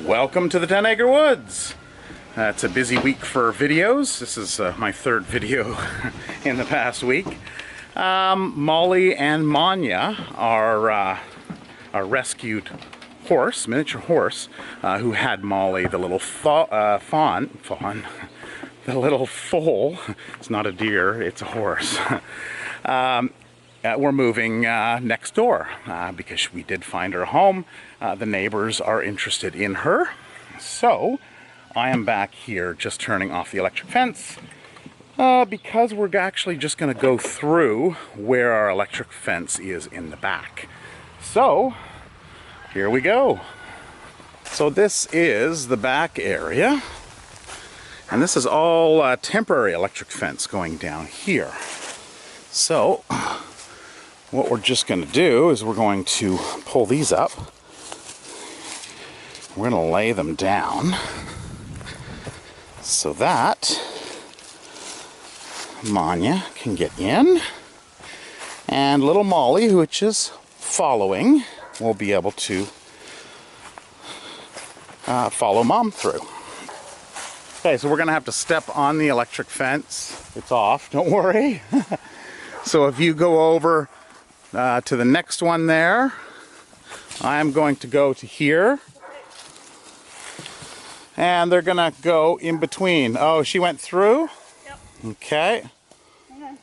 Welcome to the 10 Acre Woods. It's a busy week for videos. This is my third video in the past week. Molly and Manya are a rescued horse, miniature horse, who had Molly, the little fawn, the little foal. It's not a deer, it's a horse. We're moving next door because we did find her home. The neighbors are interested in her. So I am back here just turning off the electric fence because we're actually just going to go through where our electric fence is in the back. So here we go. So this is the back area, and this is all temporary electric fence going down here. So what we're just going to do is we're going to pull these up. We're going to lay them down so that Manya can get in, and little Molly, which is following, will be able to follow Mom through. Okay, so we're going to have to step on the electric fence. It's off, don't worry. So if you go over to the next one there, I'm going to go to here. And they're gonna go in between. Oh, she went through? Yep. Okay. Hang on.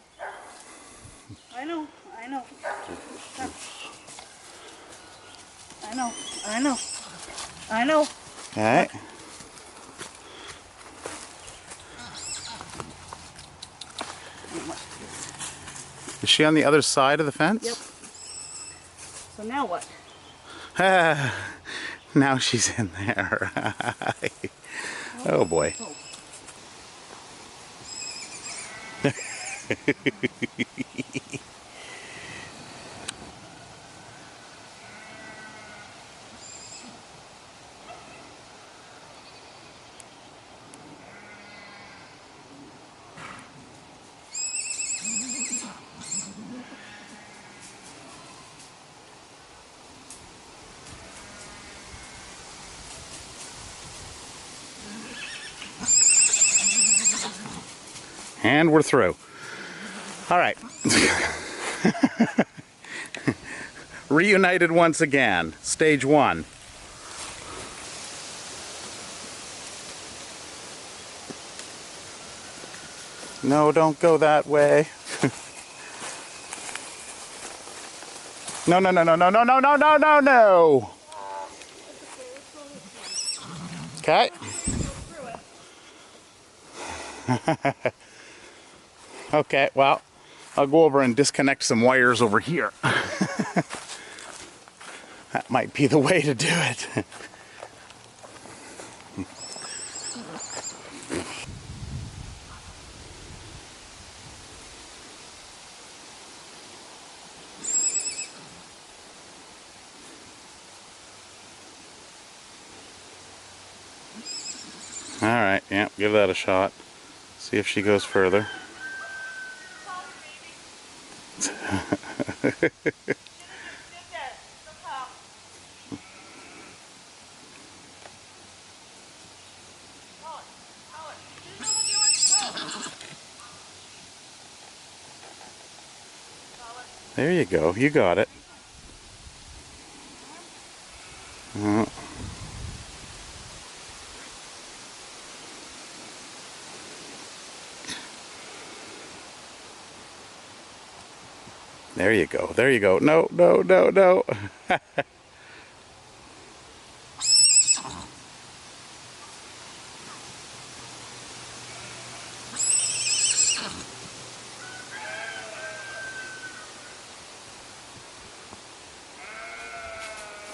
I know. Okay. Is she on the other side of the fence? Yep. So now what? Now she's in there. Oh boy. Oh. And we're through. All right. Reunited once again. Stage one. No, don't go that way. No, no, no, no, no, no, no, no, no, no, no. Okay. Okay, well, I'll go over and disconnect some wires over here. That might be the way to do it. All right, yeah, give that a shot. See if she goes further. There you go, you got it. There you go, there you go. No, no, no, no.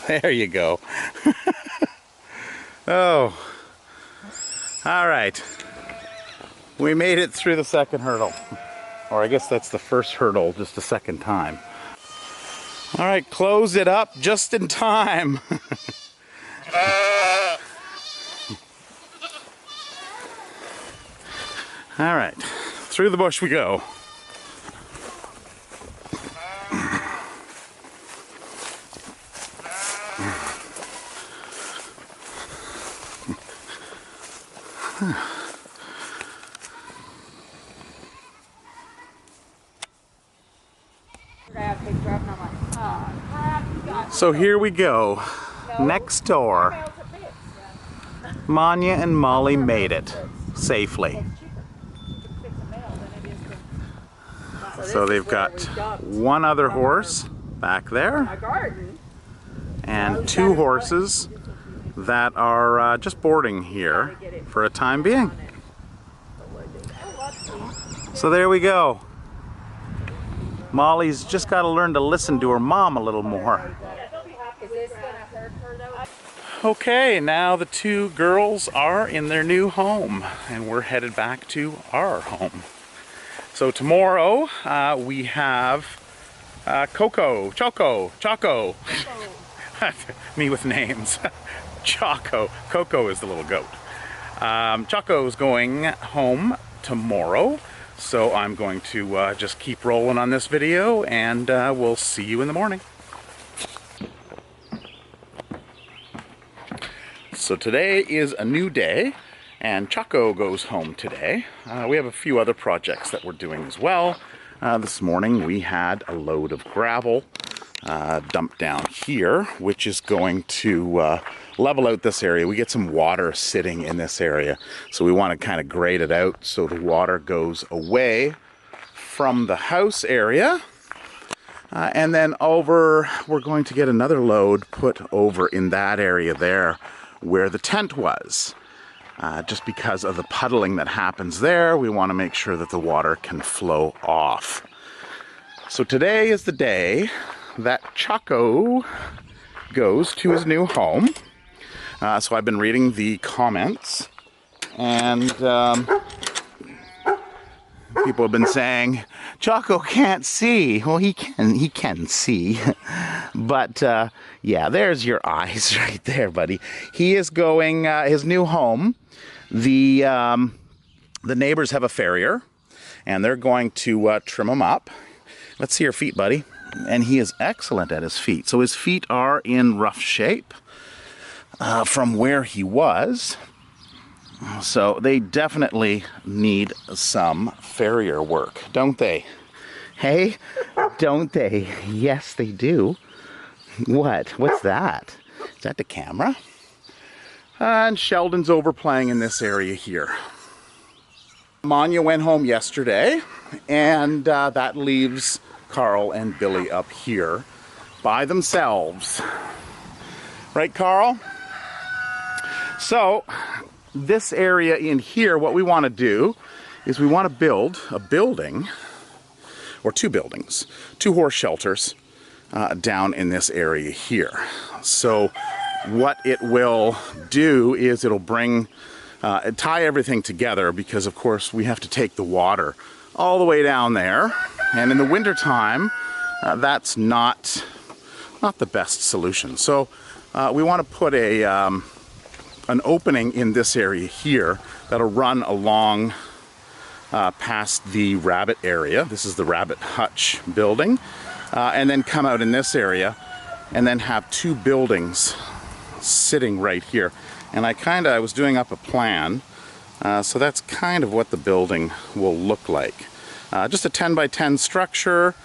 There you go. Oh. All right. We made it through the second hurdle. Or I guess that's the first hurdle, just a second time. All right, close it up just in time. All right, through the bush we go. So here we go. Next door. Manya and Molly made it safely. So they've got one other horse back there and two horses that are just boarding here for a time being. So there we go. Molly's just got to learn to listen to her mom a little more. Okay, now the two girls are in their new home and we're headed back to our home. So tomorrow we have Choco. Me with names. Choco. Choco is the little goat. Choco's going home tomorrow. So I'm going to just keep rolling on this video and we'll see you in the morning. So today is a new day and Choco goes home today. We have a few other projects that we're doing as well. This morning we had a load of gravel dumped down here, which is going to level out this area. We get some water sitting in this area, so we want to kind of grade it out so the water goes away from the house area. And then over, we're going to get another load put over in that area there where the tent was. Just because of the puddling that happens there, we want to make sure that the water can flow off. So today is the day that Choco goes to his new home. So I've been reading the comments, and people have been saying, Choco can't see. Well, he can see. But yeah, there's your eyes right there, buddy. He is going his new home. The neighbors have a farrier, and they're going to trim him up. Let's see your feet, buddy. And he is excellent at his feet. So his feet are in rough shape from where he was. So they definitely need some farrier work, don't they? Hey, don't they? Yes, they do. What? What's that? Is that the camera? And Sheldon's over playing in this area here. Manya went home yesterday, and that leaves Carl and Billy up here by themselves. Right, Carl? So, this area in here, what we want to do is we want to build a building, or two buildings, two horse shelters down in this area here. So, what it will do is it'll bring, tie everything together, because of course we have to take the water all the way down there, and in the winter time that's not the best solution. So we want to put an opening in this area here that'll run along past the rabbit area. This is the rabbit hutch building, and then come out in this area and then have two buildings sitting right here. And I was doing up a plan, so that's kind of what the building will look like. Just a 10 by 10 structure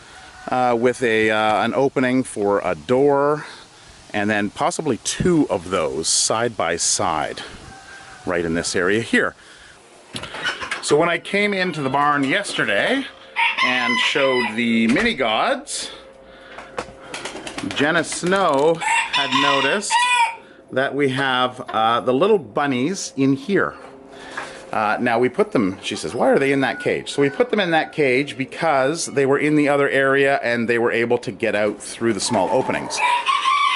with an opening for a door, and then possibly two of those side by side right in this area here. So when I came into the barn yesterday and showed the mini gods, Jenna Snow had noticed that we have the little bunnies in here. Now we put them, she says, why are they in that cage? So we put them in that cage because they were in the other area and they were able to get out through the small openings.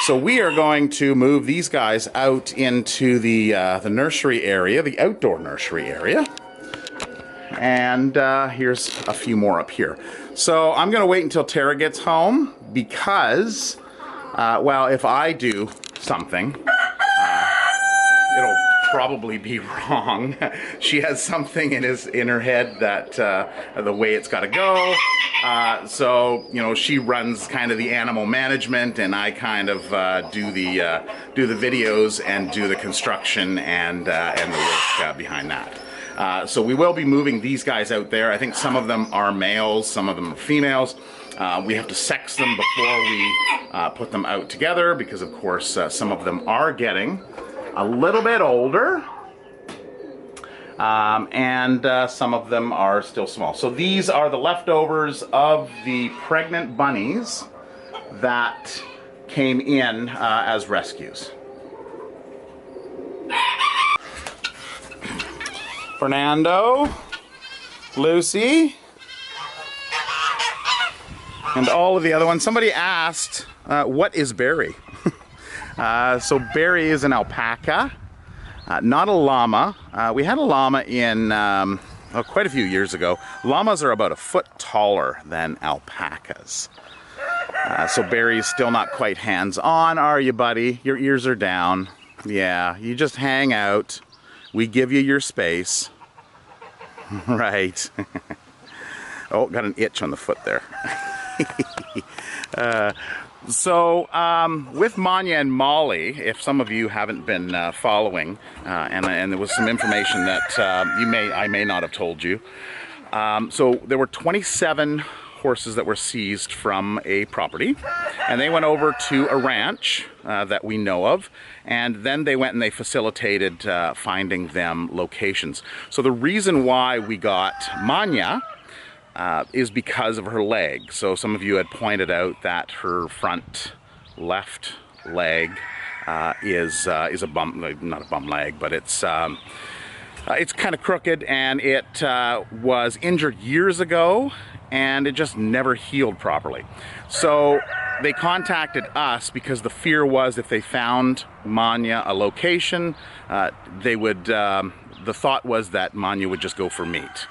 So we are going to move these guys out into the nursery area, the outdoor nursery area. And here's a few more up here. So I'm going to wait until Tara gets home because, well, if I do something, it'll probably be wrong. She has something in her head that the way it's got to go. So you know, she runs kind of the animal management, and I kind of do the videos and do the construction and the work behind that. So we will be moving these guys out there. I think some of them are males, some of them are females. We have to sex them before we put them out together because, of course, some of them are getting a little bit older. And some of them are still small. So these are the leftovers of the pregnant bunnies that came in as rescues. Fernando, Lucy, and all of the other ones. Somebody asked, what is Barry? So Barry is an alpaca. Not a llama. We had a llama in quite a few years ago. Llamas are about a foot taller than alpacas. So Barry's still not quite hands-on, are you, buddy? Your ears are down. Yeah, you just hang out. We give you your space. Right. Oh, got an itch on the foot there. So with Manya and Molly, if some of you haven't been following, and there was some information that I may not have told you. So there were 27 horses that were seized from a property, and they went over to a ranch that we know of, and then they went and they facilitated finding them locations. So the reason why we got Manya is because of her leg. So some of you had pointed out that her front left leg is a bum, not a bum leg, but it's kind of crooked, and it was injured years ago, and it just never healed properly. So they contacted us because the fear was if they found Manya a location, they would. The thought was that Manya would just go for meat.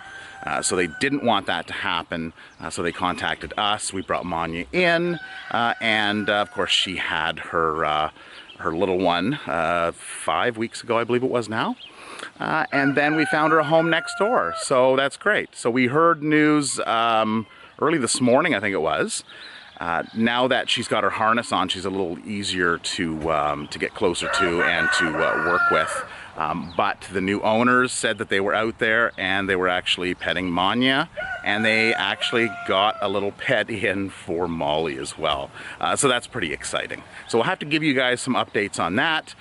So they didn't want that to happen, so they contacted us. We brought Manya in, and of course she had her little one 5 weeks ago, I believe it was now. And then we found her a home next door, so that's great. So we heard news early this morning, I think it was. Now that she's got her harness on, she's a little easier to get closer to and to work with. But the new owners said that they were out there and they were actually petting Manya, and they actually got a little pet in for Molly as well. So that's pretty exciting. So we'll have to give you guys some updates on that.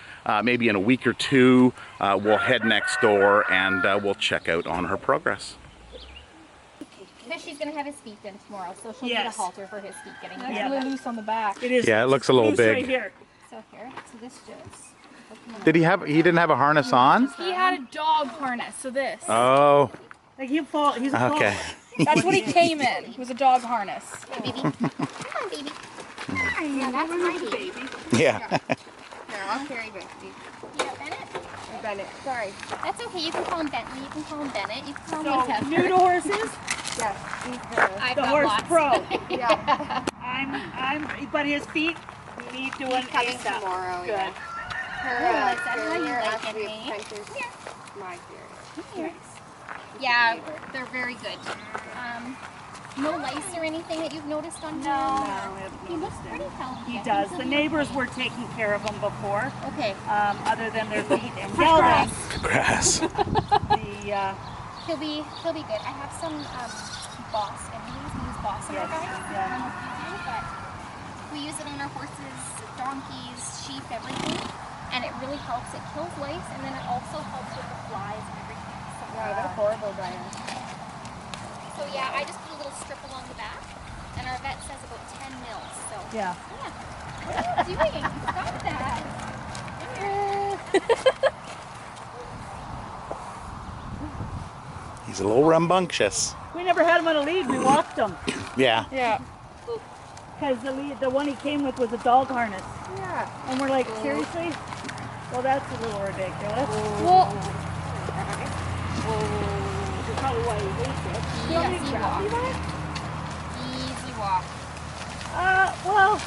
Maybe in a week or two, we'll head next door and we'll check out on her progress. Because she's going to have his feet in tomorrow, so she'll need a halter for his feet getting in. Yeah. It's really loose on the back. It is. Yeah, it looks a little big. Right here. So here, so this just... Did he didn't have a harness on? He had a dog harness, so this. Oh. Like he's a fall. Okay. That's what he came in. He was a dog harness. Hey, baby. Come on, baby. Yeah, that's my baby. Yeah. Here, I'll carry baby. Yeah, Bennett? Or Bennett. Sorry. That's okay. You can call him Bentley. You can call him Bennett. You can call him So, whatever. new to horses? Yes, he's I've The got horse lots. pro. yeah. But his feet need doing Coming ASAP. tomorrow. Good. Yeah. Her That's how you carrier like it, actually eh? apprentice my carrier. Yeah, they're very good. No lice or anything that you've noticed on him? No, I haven't He looks noticed it. pretty healthy. He I does. think The he'll be neighbors okay. were taking care of him before, Okay. other than their feet and yelled at Grass. the. He'll be good. I have some boss enemies. We use boss on our guys. Yeah. I don't know if you do, but we use it on our horses, donkeys, sheep, everything. And it really helps. It kills lice, and then it also helps with the flies and everything. So, Yeah, they're horrible, Diane. so yeah, I just put a little strip along the back, and our vet says about 10 mils. So Yeah. What are you doing? Stop that. He's a little rambunctious. We never had him on a lead. We walked him Yeah. Yeah. because the one he came with was a dog harness, Yeah. and we're like, seriously? Well, that's a little ridiculous. Well, Which is probably why he hates it. easy walk. Easy walk. Well,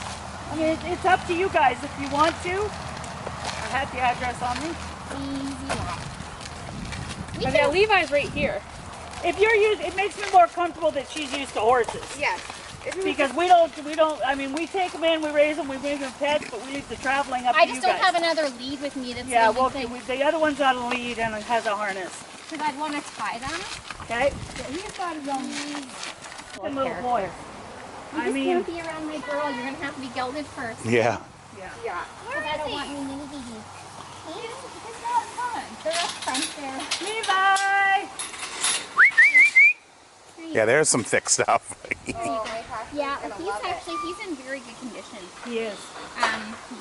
I mean, it's up to you guys if you want to. I have the address on me. Easy walk. We But yeah, can, Levi's right here. If you're used, it makes me more comfortable that she's used to horses. Yes. If you Because we don't, I mean, we take them in, we raise them, we bring them pets, but we leave the traveling up I to you just don't guys. have another lead with me. That's Yeah, the well, only thing. the other one's on a lead and it has a harness. Because I'd want to tie them. Okay? He's got his own And little boy. You just can't be around my girl. You're gonna have to be gelded first. Yeah. Yeah. Because I don't want any mini babies. It's not fun. They're up front there. Levi! Yeah, there's some thick stuff. Yeah, he's in very good condition. He is.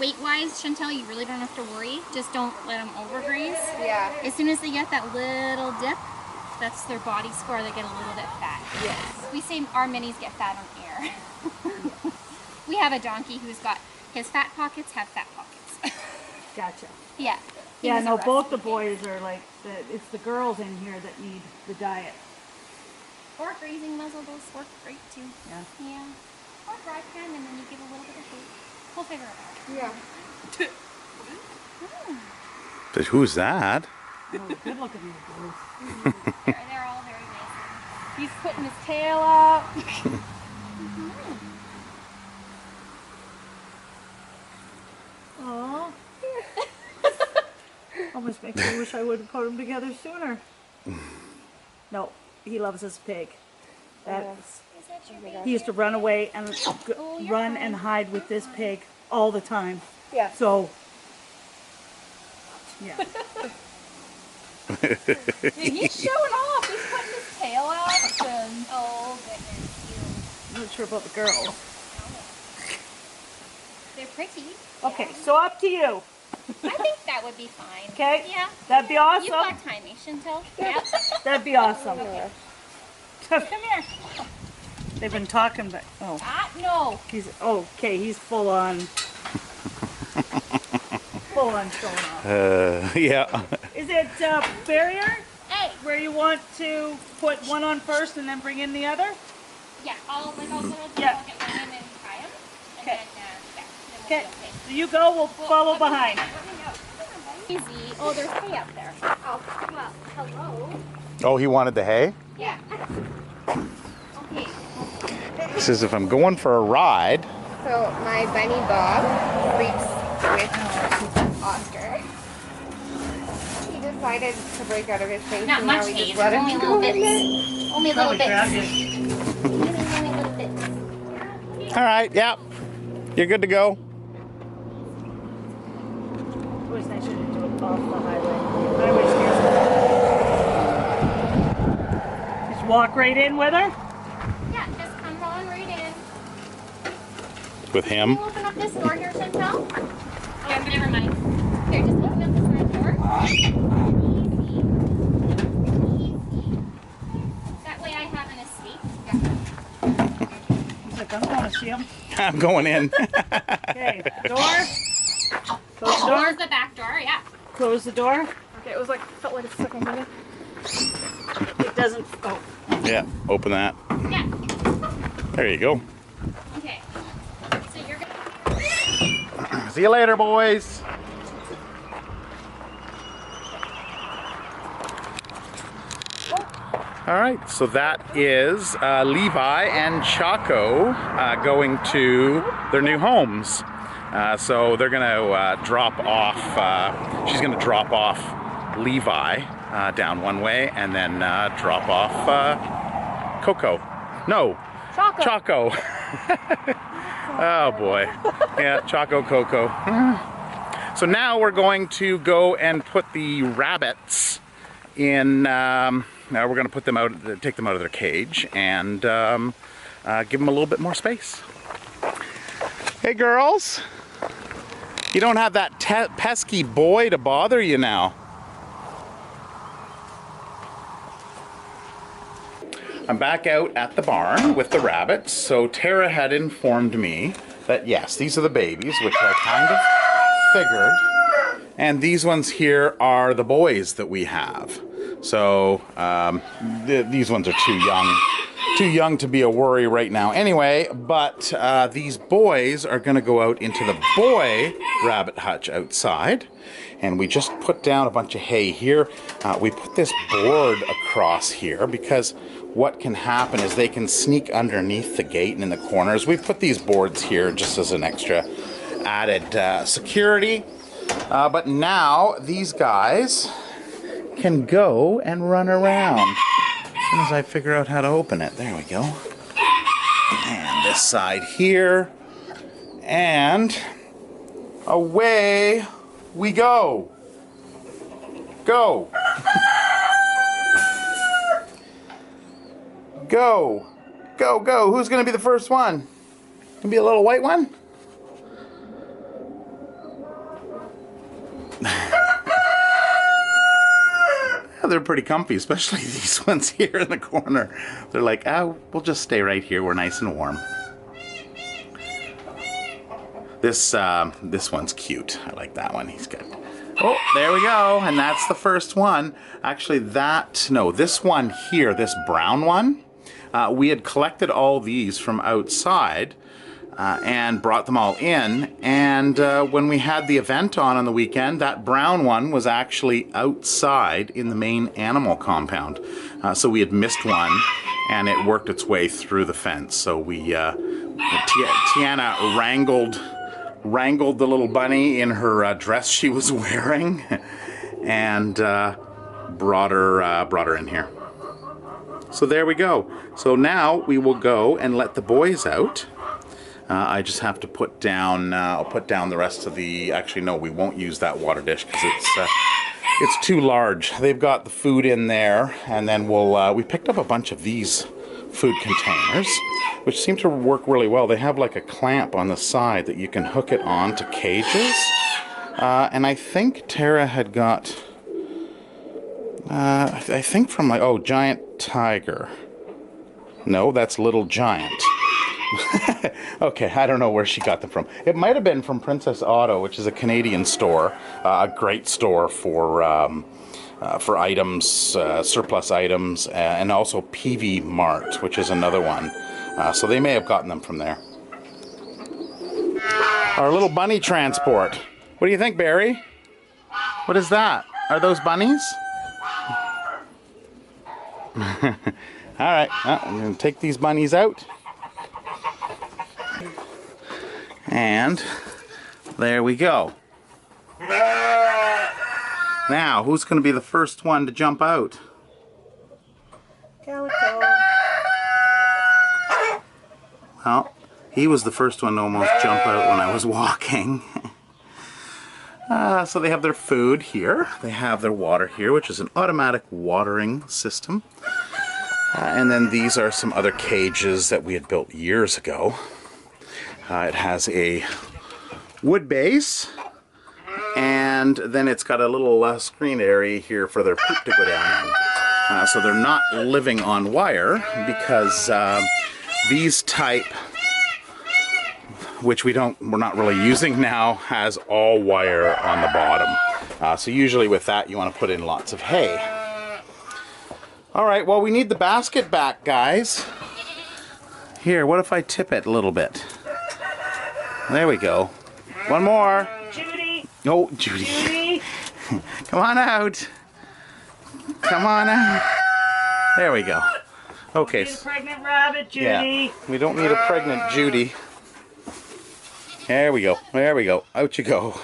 Weight-wise, Chantel, you really don't have to worry. Just don't let them overgraze. Yeah. As soon as they get that little dip, that's their body score. They get a little bit fat. Yes. We say our minis get fat on air. We have a donkey who's got his fat pockets have fat pockets. Gotcha. Yeah. He Yeah, was no, a both the rescue boys are like, it's the girls in here that need the diet. Or grazing muzzle, those work great too. Yeah. Yeah. Or dry pan, and then you give a little bit of food. We'll figure it out. Yeah. But who's that? Oh, good looking these boys. They're all very nice. He's putting his tail up. Aw. Almost makes me wish I would have put them together sooner. No, he loves his pig. That's, Is that your baby? he used to run away and you're run fine. and hide with this pig all the time. Yeah. So, yeah. He's showing off. He's putting his tail out and Oh, goodness. I'm not sure about the girls. They're pretty. Okay, so up to you. I think that would be fine. Okay? Yeah. That'd be You've awesome. got time, Chantel. Yeah. That'd be awesome. Come here. They've been talking, but No. he's okay. He's full on showing off. Yeah. Is it barrier Hey. where you want to put one on first and then bring in the other? Yeah, I'll get one in and tie him. And Okay. then, then we'll Okay. be okay. So you go. We'll follow behind. Easy. Oh, there's hay up there. Oh, well, hello. Oh, he wanted the hay? Yeah. Okay. He says if I'm going for a ride. So my bunny Bob sleeps with Oscar. He decided to break out of his cage. Not and much now we hay, just let only him a little go in bit. there. Only a little bit. you. Only a little bit. All right, yeah. You're good to go. Always nice to do it off the highway. I always hear just walk right in with her. Yeah, just come on right in. With Can him. you open up this door here, Chantel? Oh, never mind. Here, just open up this front door. Easy. That way I have an escape. He's like, I'm going to see him. I'm going in. Okay, door. Close the door. Door's the back door, yeah. Close the door. Okay, it was like, felt like a second minute. It doesn't. Oh, Yeah, open that. Yeah. There you go. Okay. So you're gonna. See you later, boys. All right, so that is Levi and Choco going to their new homes. So they're going to drop off, she's going to drop off Levi down one way and then drop off Coco. No, Choco. Oh boy. Yeah, Choco, Coco. So now we're going to go and put the rabbits in, now we're going to put them out, take them out of their cage and give them a little bit more space. Hey girls, you don't have that pesky boy to bother you now. I'm back out at the barn with the rabbits. So Tara had informed me that yes, these are the babies, which I kind of figured. And these ones here are the boys that we have. So these ones are too young to be a worry right now anyway, but these boys are going to go out into the boy rabbit hutch outside, and we just put down a bunch of hay here. We put this board across here because what can happen is they can sneak underneath the gate and in the corners. We've put these boards here just as an extra added security, but now these guys can go and run around. As soon as I figure out how to open it. There we go. And this side here. And away we go. Go. Go. Go, go. Who's going to be the first one? Gonna be a little white one? Yeah, they're pretty comfy, especially these ones here in the corner. They're like, oh, we'll just stay right here. We're nice and warm. This one's cute. I like that one. He's good. Oh, there we go. And that's the first one. Actually, this one here, this brown one, we had collected all these from outside and brought them all in. And when we had the event on the weekend, that brown one was actually outside in the main animal compound. So we had missed one, and it worked its way through the fence. So we, Tiana wrangled the little bunny in her dress she was wearing, and brought her in here. So there we go. So now we will go and let the boys out. I just have to put down. I'll put down the rest of the. Actually, no, we won't use that water dish because it's too large. They've got the food in there, and then we'll. We picked up a bunch of these food containers, which seem to work really well. They have like a clamp on the side that you can hook it on to cages. And I think Tara had got. I think from like giant tiger. No, that's Little Giant. Okay, I don't know where she got them from. It might have been from Princess Auto, which is a Canadian store, a great store for items, surplus items, and also PV Mart, which is another one. So they may have gotten them from there. Our little bunny transport. What do you think, Barry? What is that? Are those bunnies? All right, I'm going to take these bunnies out. And there we go. Now, who's going to be the first one to jump out? Calico. Well, he was the first one to almost jump out when I was walking. So they have their food here. They have their water here, which is an automatic watering system. And then these are some other cages that we had built years ago. It has a wood base, and then it's got a little screen area here for their poop to go down in. So they're not living on wire because these type, which we're not really using now, has all wire on the bottom. So usually with that you want to put in lots of hay. All right, well, we need the basket back, guys. Here, what if I tip it a little bit? There we go. One more. Judy. Oh, Judy. Judy. Come on out. Come on out. There we go. Okay. Need a pregnant rabbit, Judy. Yeah, we don't need a pregnant Judy. There we go. There we go. Out you go.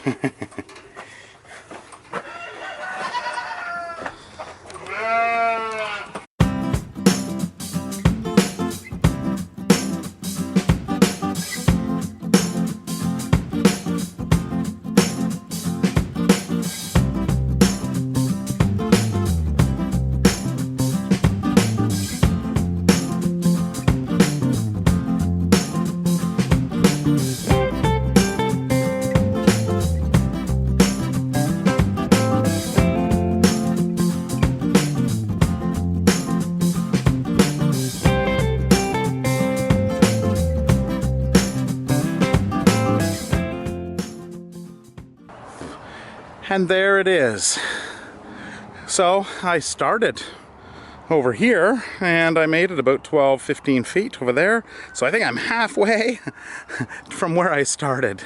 And there it is. So I started over here and I made it about 12-15 feet over there. So I think I'm halfway from where I started.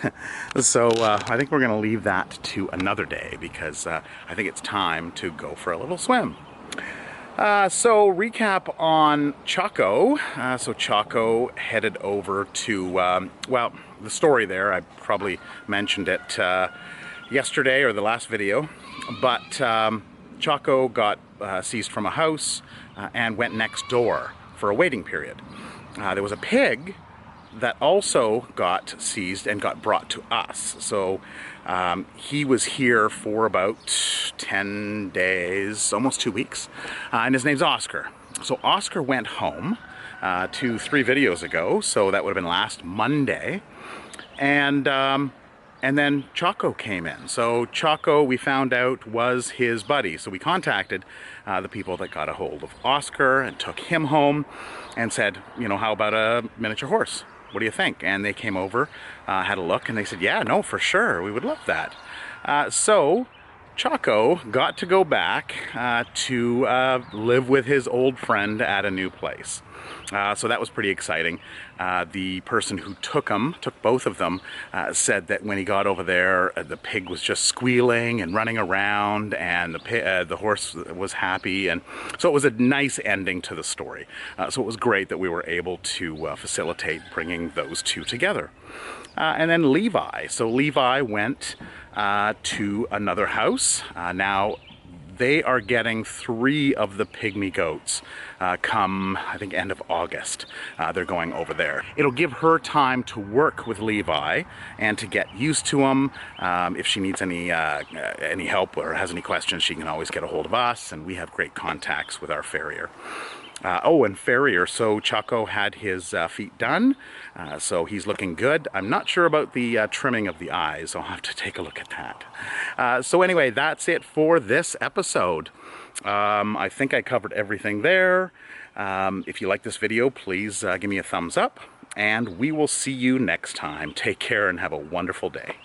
So I think we're going to leave that to another day because I think it's time to go for a little swim. So recap on Choco. So Choco headed over to, well, the story there, I probably mentioned it yesterday or the last video, but Choco got seized from a house and went next door for a waiting period. there was a pig that also got seized and got brought to us. So he was here for about 10 days, almost 2 weeks, and his name's Oscar. So Oscar went home 3 videos ago, so that would have been last Monday, and then Choco came in. So Choco, we found out, was his buddy. So we contacted the people that got a hold of Oscar and took him home and said, you know, how about a miniature horse? What do you think? And they came over, had a look, and they said, yeah, no, for sure, we would love that. So Choco got to go back to live with his old friend at a new place. So that was pretty exciting. The person who took both of them, said that when he got over there, the pig was just squealing and running around, and the horse was happy, and so it was a nice ending to the story. So it was great that we were able to facilitate bringing those two together. And then Levi. So Levi went to another house. Now they are getting 3 of the Pygmy goats come, I think, end of August. They're going over there. It'll give her time to work with Levi and to get used to him. If she needs any help or has any questions, she can always get a hold of us, and we have great contacts with our farrier. And farrier, so Choco had his feet done, so he's looking good. I'm not sure about the trimming of the eyes. I'll have to take a look at that. So anyway, that's it for this episode. I think I covered everything there. If you like this video, please give me a thumbs up, and we will see you next time. Take care and have a wonderful day.